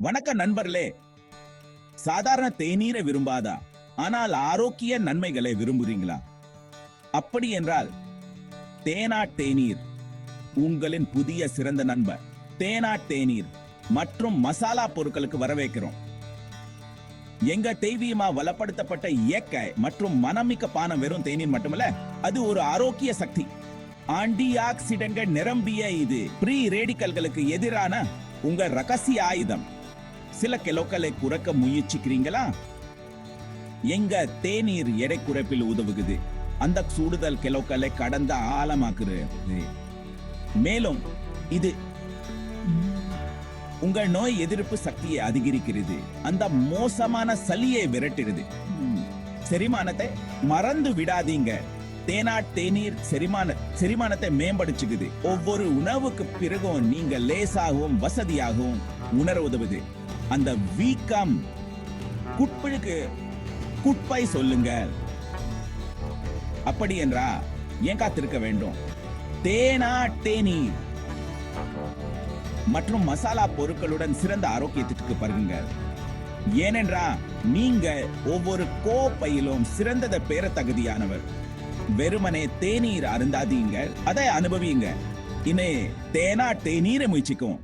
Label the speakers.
Speaker 1: வணக்க நண்பர்களே. சாதாரண தேநீரை விரும்பாதா, ஆனால் ஆரோக்கிய நன்மைகளை விரும்புறீங்களா? அப்படி என்றால் தேனாட் தேநீர் உங்களின் புதிய சிறந்த நண்பர். தேனாட் தேநீர் மற்றும் மசாலா பொருட்களுக்கு வரவேற்கிறோம். எங்க தெய்வீகமா வளப்படுத்தப்பட்ட இயற்கை மற்றும் மனமிக்க பானம் வெறும் தேநீர் மட்டுமல்ல, அது ஒரு ஆரோக்கிய சக்தி. ஆன்டி ஆக்சிடென்ட்கள் நிரம்பிய இது ப்ரீ ரேடிக்கல்களுக்கு எதிரான உங்க ரகசிய ஆயுதம். சில கிலோக்களை குறைக்க முயற்சிக்கிறீங்களா? எங்க தேநீர் எடை குறைப்பில் உதவுகிறது. அந்த சூடுதல் கிலோக்களை கடந்த ஆழமாக்குறது. மேலும் இது உங்கள் நோய் எதிர்ப்பு சக்தியை அதிகரிக்கிறது. அந்த மோசமான சளியை விரட்டுகிறது. செரிமானத்தை மறந்து விடாதீங்க. தேனாட் தேநீர் செரிமானத்தை மேம்படுத்துகிறது. ஒவ்வொரு உணவுக்கு பிறகும் நீங்க லேசாகவும் வசதியாகவும் உணர உதவுது. அந்த வீக்கம் குட்பிழுக்கு குட்பை சொல்லுங்க. அப்படி என்றா ஏன் காத்திருக்க வேண்டும்? தேனாட் தேநீர் மற்றும் மசாலா பொருட்களுடன் சிறந்த ஆரோக்கியத்திற்கு பருகுங்க. ஏனென்றா நீங்க ஒவ்வொரு கோப்பையிலும் சிறந்ததை பெற தகுதியானவர். வெறுமனே தேநீர் அருந்தாதீங்க, அதை அனுபவிங்க. இனே தேனாட் தேநீரை முயற்சிக்கும்.